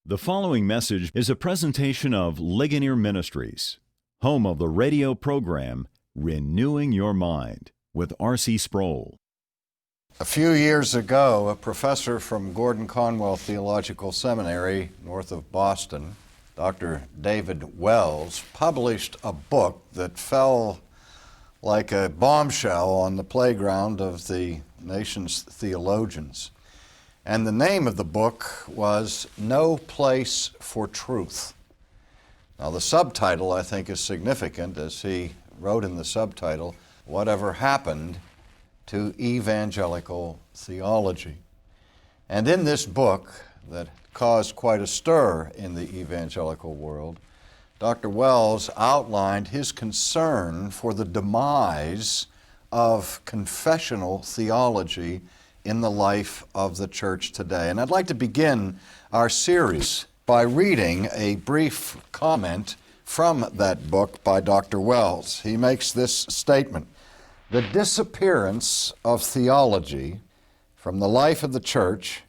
The following message is a presentation of Ligonier Ministries, home of the radio program Renewing Your Mind with R.C. Sproul. A few years ago, a professor from Gordon Conwell Theological Seminary, north of Boston, Dr. David Wells, published a book that fell like a bombshell on the playground of the nation's theologians. And the name of the book was No Place for Truth. Now the subtitle, I think, is significant, as he wrote in the subtitle, Whatever Happened to Evangelical Theology. And in this book that caused quite a stir in the evangelical world, Dr. Wells outlined his concern for the demise of confessional theology in the life of the church today. And I'd like to begin our series by reading a brief comment from that book by Dr. Wells. He makes this statement: "The disappearance of theology from the life of the church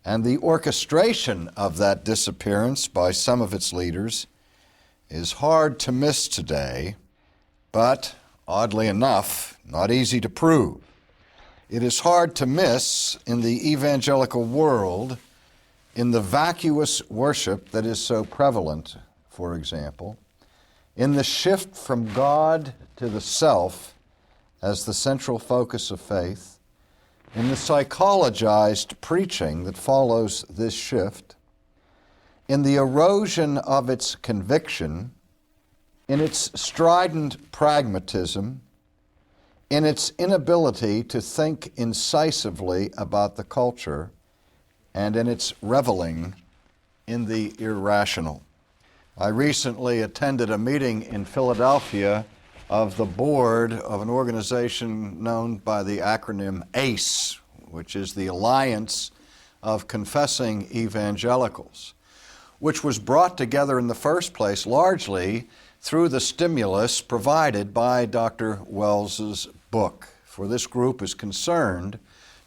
and the orchestration of that disappearance by some of its leaders is hard to miss today, but, oddly enough, not easy to prove. It is hard to miss in the evangelical world, in the vacuous worship that is so prevalent, for example, in the shift from God to the self as the central focus of faith, in the psychologized preaching that follows this shift, in the erosion of its conviction, in its strident pragmatism, in its inability to think incisively about the culture, and in its reveling in the irrational." I recently attended a meeting in Philadelphia of the board of an organization known by the acronym ACE, which is the Alliance of Confessing Evangelicals, which was brought together in the first place largely through the stimulus provided by Dr. Wells's book. For this group is concerned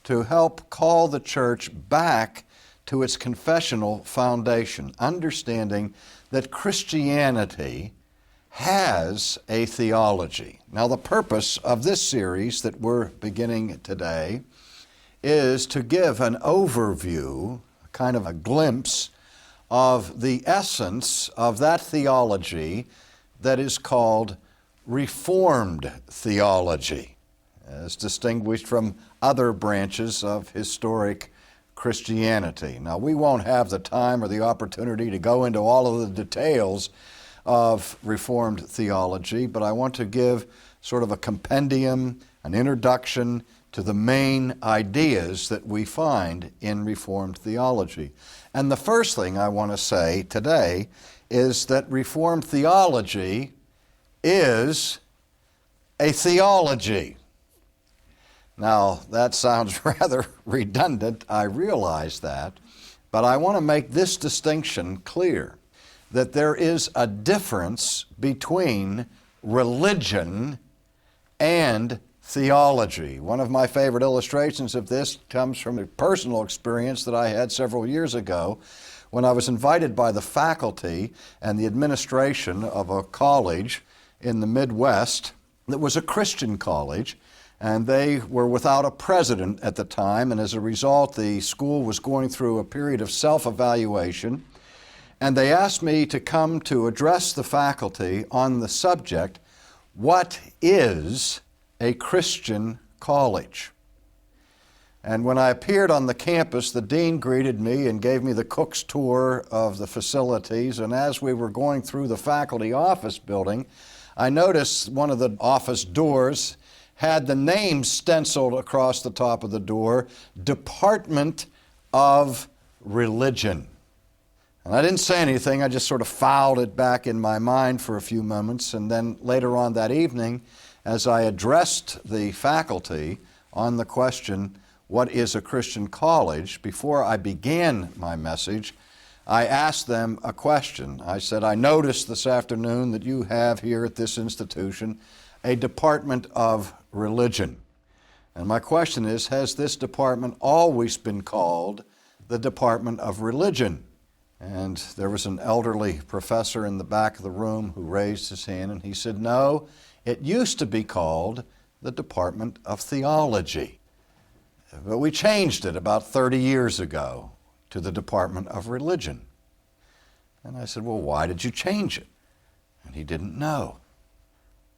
to help call the church back to its confessional foundation, understanding that Christianity has a theology. Now, the purpose of this series that we're beginning today is to give an overview, kind of a glimpse of the essence of that theology that is called Reformed theology, as distinguished from other branches of historic Christianity. Now, we won't have the time or the opportunity to go into all of the details of Reformed theology, but I want to give sort of a compendium, an introduction to the main ideas that we find in Reformed theology. And the first thing I want to say today is that Reformed theology is a theology. Now, that sounds rather redundant, I realize that, but I want to make this distinction clear, that there is a difference between religion and theology. One of my favorite illustrations of this comes from a personal experience that I had several years ago when I was invited by the faculty and the administration of a college in the Midwest that was a Christian college, and they were without a president at the time, and as a result, the school was going through a period of self-evaluation, and they asked me to come to address the faculty on the subject, what is a Christian college? And when I appeared on the campus, the dean greeted me and gave me the cook's tour of the facilities, and as we were going through the faculty office building, I noticed one of the office doors had the name stenciled across the top of the door, Department of Religion. And I didn't say anything, I just sort of filed it back in my mind for a few moments, and then later on that evening, as I addressed the faculty on the question, what is a Christian college, before I began my message, I asked them a question. I said, I noticed this afternoon that you have here at this institution a Department of Religion. And my question is, has this department always been called the Department of Religion? And there was an elderly professor in the back of the room who raised his hand and he said, "No, it used to be called the Department of Theology. But we changed it about 30 years ago to the Department of Religion." And I said, "Well, why did you change it?" And he didn't know.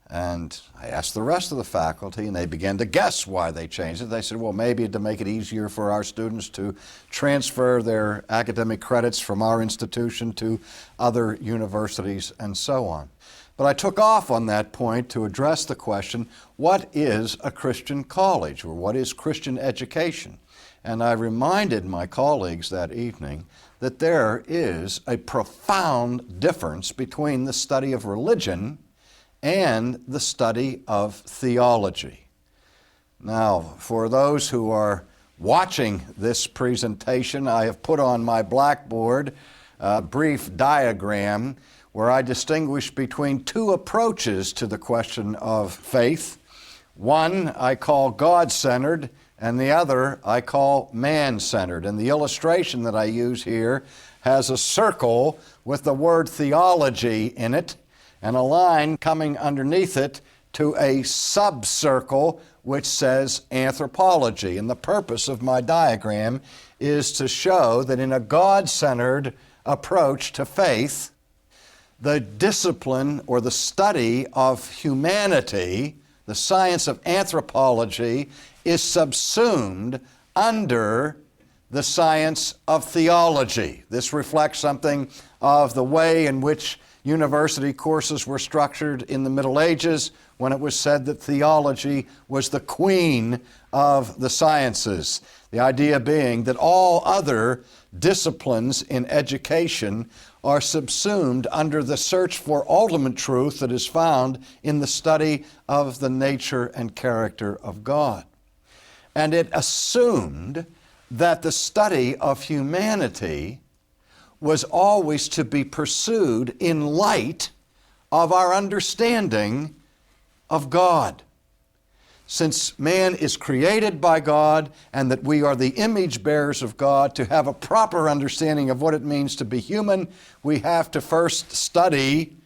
And I asked the rest of the faculty, and they began to guess why they changed it. They said, "Well, maybe to make it easier for our students to transfer their academic credits from our institution to other universities," and so on. But I took off on that point to address the question, what is a Christian college, or what is Christian education? And I reminded my colleagues that evening that there is a profound difference between the study of religion and the study of theology. Now, for those who are watching this presentation, I have put on my blackboard a brief diagram where I distinguish between two approaches to the question of faith. One I call God-centered, and the other I call man-centered. And the illustration that I use here has a circle with the word theology in it, and a line coming underneath it to a subcircle which says anthropology. And the purpose of my diagram is to show that in a God-centered approach to faith, the discipline or the study of humanity, the science of anthropology, is subsumed under the science of theology. This reflects something of the way in which university courses were structured in the Middle Ages, when it was said that theology was the queen of the sciences. The idea being that all other disciplines in education are subsumed under the search for ultimate truth that is found in the study of the nature and character of God. And it assumed that the study of humanity was always to be pursued in light of our understanding of God. Since man is created by God and that we are the image bearers of God, to have a proper understanding of what it means to be human, we have to first study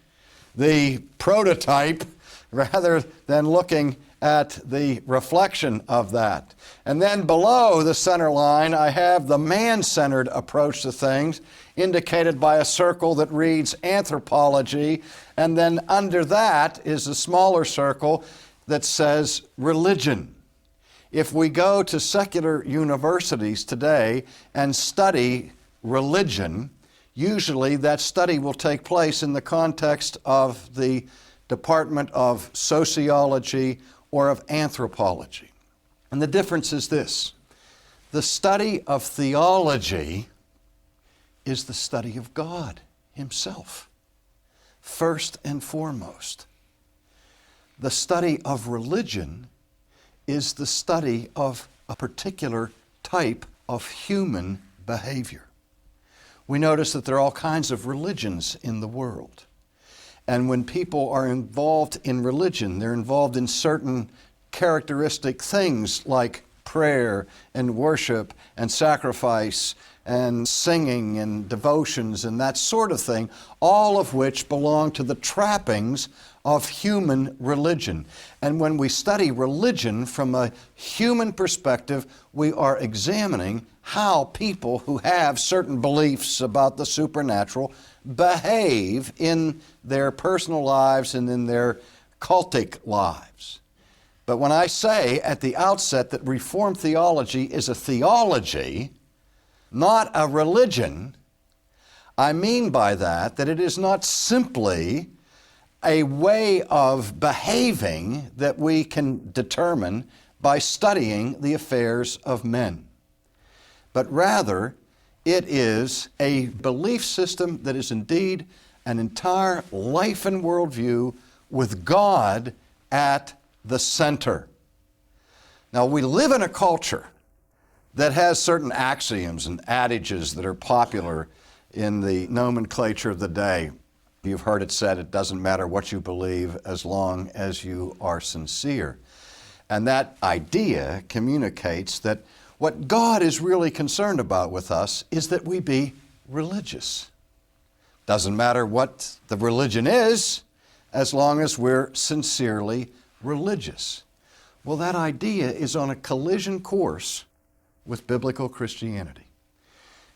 the prototype rather than looking at the reflection of that. And then below the center line, I have the man-centered approach to things, indicated by a circle that reads anthropology, and then under that is a smaller circle that says religion. If we go to secular universities today and study religion, usually that study will take place in the context of the Department of Sociology or of Anthropology. And the difference is this: the study of theology is the study of God Himself, first and foremost. The study of religion is the study of a particular type of human behavior. We notice that there are all kinds of religions in the world. And when people are involved in religion, they're involved in certain characteristic things like prayer and worship and sacrifice and singing and devotions and that sort of thing, all of which belong to the trappings of human religion. And when we study religion from a human perspective, we are examining how people who have certain beliefs about the supernatural behave in their personal lives and in their cultic lives. But when I say at the outset that Reformed theology is a theology, not a religion, I mean by that it is not simply a way of behaving that we can determine by studying the affairs of men, but rather it is a belief system that is indeed an entire life and worldview with God at the center. Now, we live in a culture that has certain axioms and adages that are popular in the nomenclature of the day. You've heard it said, it doesn't matter what you believe as long as you are sincere. And that idea communicates that what God is really concerned about with us is that we be religious. Doesn't matter what the religion is, as long as we're sincerely religious. Well, that idea is on a collision course with biblical Christianity.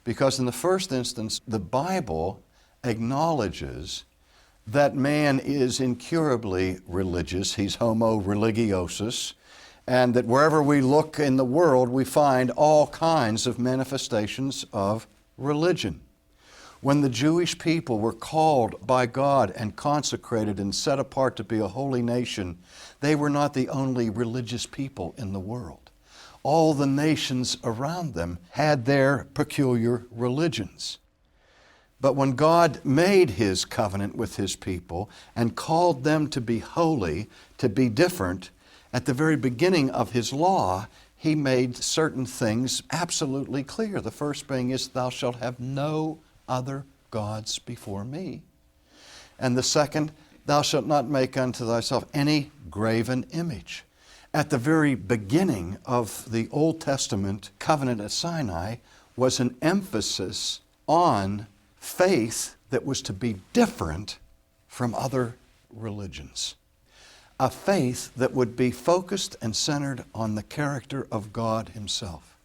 Because in the first instance, the Bible acknowledges that man is incurably religious. He's homo religiosus. And that wherever we look in the world, we find all kinds of manifestations of religion. When the Jewish people were called by God and consecrated and set apart to be a holy nation, they were not the only religious people in the world. All the nations around them had their peculiar religions. But when God made His covenant with His people and called them to be holy, to be different, at the very beginning of His law, He made certain things absolutely clear. The first thing is, thou shalt have no other gods before me. And the second, thou shalt not make unto thyself any graven image. At the very beginning of the Old Testament covenant at Sinai was an emphasis on faith that was to be different from other religions. A faith that would be focused and centered on the character of God Himself.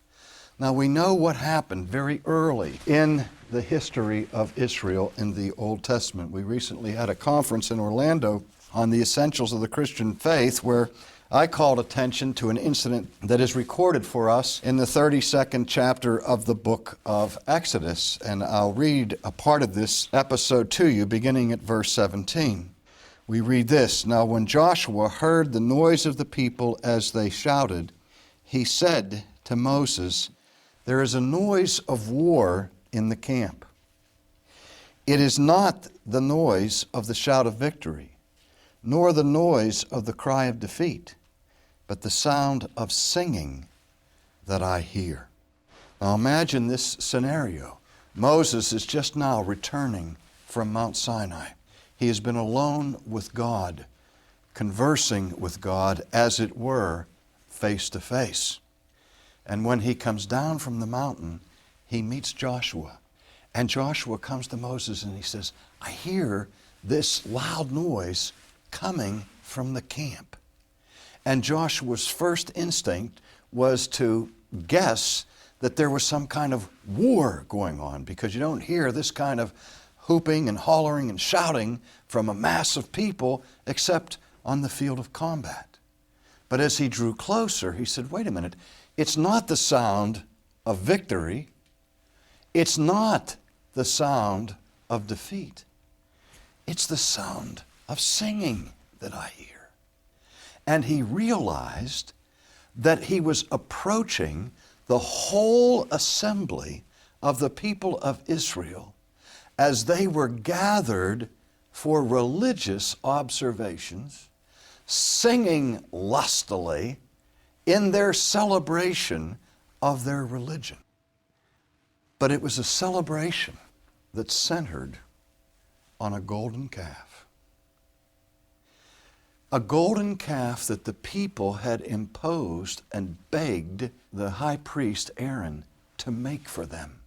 Now we know what happened very early in the history of Israel in the Old Testament. We recently had a conference in Orlando on the essentials of the Christian faith where I called attention to an incident that is recorded for us in the 32nd chapter of the book of Exodus. And I'll read a part of this episode to you beginning at verse 17. We read this, Now when Joshua heard the noise of the people as they shouted, he said to Moses, There is a noise of war in the camp. It is not the noise of the shout of victory, nor the noise of the cry of defeat, but the sound of singing that I hear. Now imagine this scenario. Moses is just now returning from Mount Sinai. He has been alone with God, conversing with God, as it were, face to face. And when he comes down from the mountain, he meets Joshua. And Joshua comes to Moses and he says, I hear this loud noise coming from the camp. And Joshua's first instinct was to guess that there was some kind of war going on, because you don't hear this kind of hooping and hollering and shouting from a mass of people except on the field of combat. But as he drew closer, he said, wait a minute, it's not the sound of victory. It's not the sound of defeat. It's the sound of singing that I hear. And he realized that he was approaching the whole assembly of the people of Israel as they were gathered for religious observations, singing lustily in their celebration of their religion. But it was a celebration that centered on a golden calf. A golden calf that the people had imposed and begged the high priest Aaron to make for them,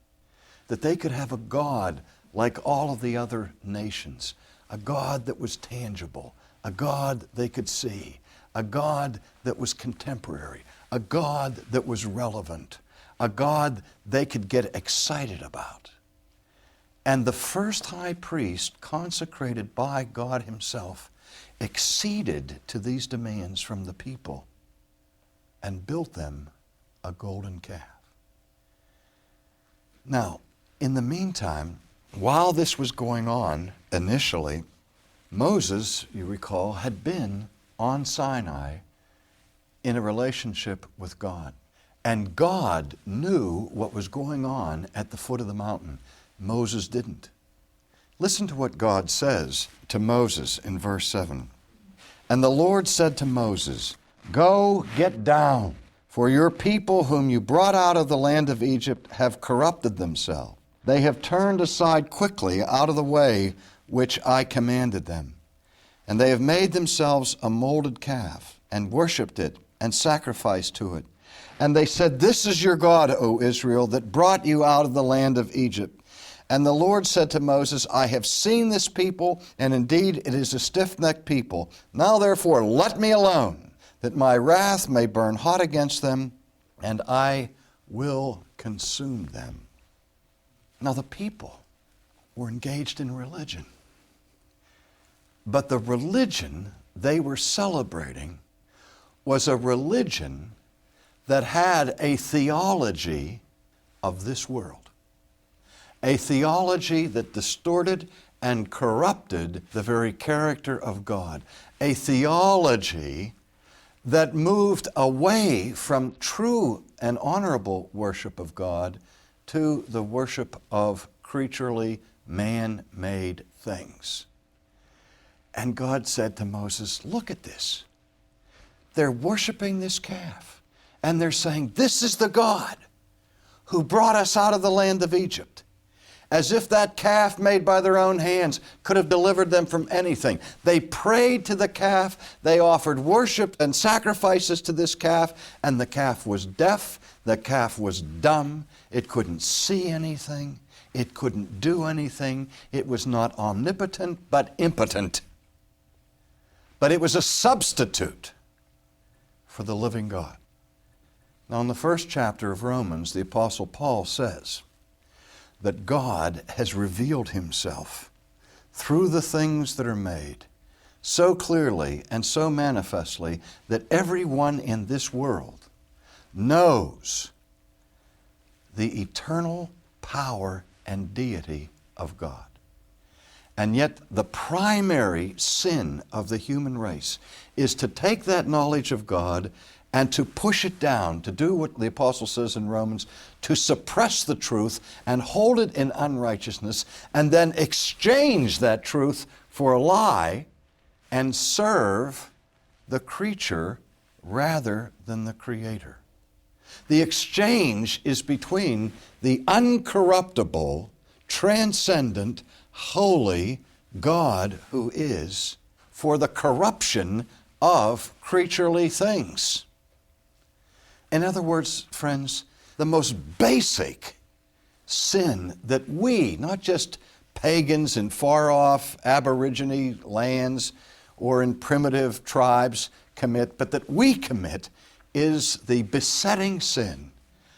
that they could have a God like all of the other nations, a God that was tangible, a God they could see, a God that was contemporary, a God that was relevant, a God they could get excited about. And the first high priest, consecrated by God Himself, acceded to these demands from the people and built them a golden calf. Now, in the meantime, while this was going on initially, Moses, you recall, had been on Sinai in a relationship with God. And God knew what was going on at the foot of the mountain. Moses didn't. Listen to what God says to Moses in verse 7. And the Lord said to Moses, Go, get down, for your people whom you brought out of the land of Egypt have corrupted themselves. They have turned aside quickly out of the way which I commanded them. And they have made themselves a molded calf, and worshipped it, and sacrificed to it. And they said, This is your God, O Israel, that brought you out of the land of Egypt. And the Lord said to Moses, I have seen this people, and indeed it is a stiff-necked people. Now therefore let me alone, that my wrath may burn hot against them, and I will consume them. Now the people were engaged in religion. But the religion they were celebrating was a religion that had a theology of this world. A theology that distorted and corrupted the very character of God. A theology that moved away from true and honorable worship of God to the worship of creaturely, man-made things. And God said to Moses, look at this. They're worshiping this calf, and they're saying, this is the God who brought us out of the land of Egypt. As if that calf made by their own hands could have delivered them from anything. They prayed to the calf, they offered worship and sacrifices to this calf, and the calf was deaf, the calf was dumb, it couldn't see anything, it couldn't do anything, it was not omnipotent but impotent. But it was a substitute for the living God. Now in the first chapter of Romans, the Apostle Paul says that God has revealed Himself through the things that are made so clearly and so manifestly that everyone in this world knows the eternal power and deity of God. And yet the primary sin of the human race is to take that knowledge of God and to push it down, to do what the apostle says in Romans, to suppress the truth and hold it in unrighteousness, and then exchange that truth for a lie and serve the creature rather than the Creator. The exchange is between the uncorruptible, transcendent, holy God who is, for the corruption of creaturely things. In other words, friends, the most basic sin that we, not just pagans in far-off Aborigine lands or in primitive tribes commit, but that we commit, is the besetting sin,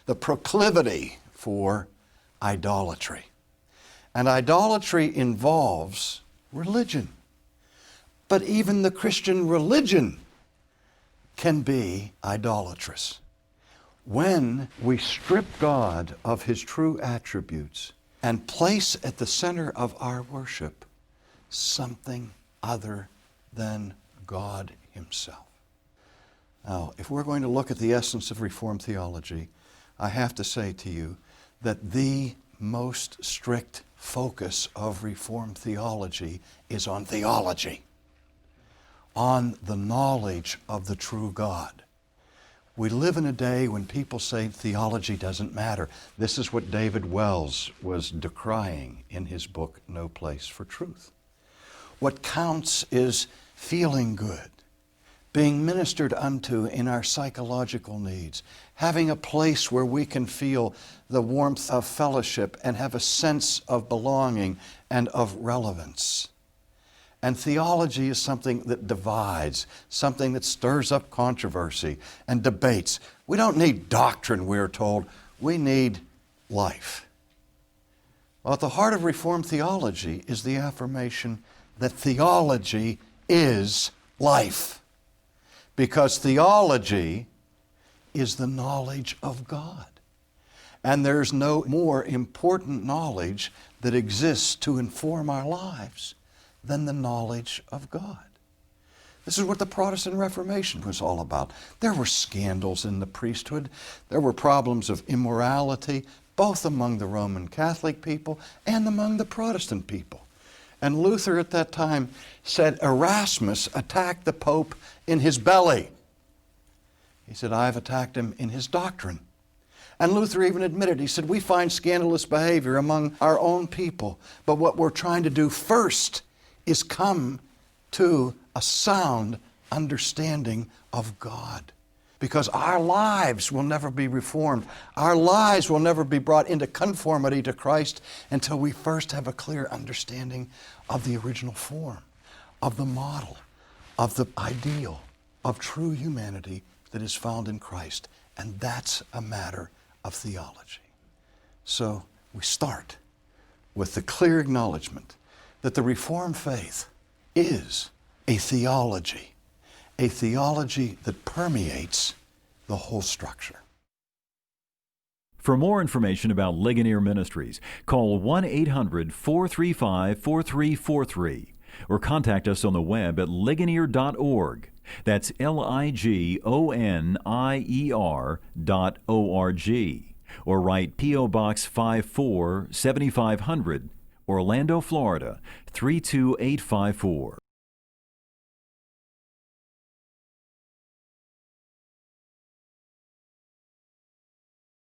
the proclivity for idolatry. And idolatry involves religion. But even the Christian religion can be idolatrous. When we strip God of His true attributes and place at the center of our worship something other than God Himself. Now, if we're going to look at the essence of Reformed theology, I have to say to you that the most strict focus of Reformed theology is on theology, on the knowledge of the true God. We live in a day when people say theology doesn't matter. This is what David Wells was decrying in his book, No Place for Truth. What counts is feeling good, being ministered unto in our psychological needs, having a place where we can feel the warmth of fellowship and have a sense of belonging and of relevance. And theology is something that divides, something that stirs up controversy and debates. We don't need doctrine, we're told. We need life. Well, at the heart of Reformed theology is the affirmation that theology is life. Because theology is the knowledge of God. And there's no more important knowledge that exists to inform our lives than the knowledge of God. This is what the Protestant Reformation was all about. There were scandals in the priesthood. There were problems of immorality, both among the Roman Catholic people and among the Protestant people. And Luther at that time said Erasmus attacked the Pope in his belly. He said, I've attacked him in his doctrine. And Luther even admitted, he said, we find scandalous behavior among our own people, but what we're trying to do first is come to a sound understanding of God. because our lives will never be reformed. Our lives will never be brought into conformity to Christ until we first have a clear understanding of the original form, of the model, of the ideal, of true humanity that is found in Christ. And that's a matter of theology. So we start with the clear acknowledgement that the Reformed faith is a theology that permeates the whole structure. For more information about Ligonier Ministries, call 1-800-435-4343 or contact us on the web at ligonier.org. That's ligonier.org. Or write P.O. Box 54 7500, Orlando, Florida 32854.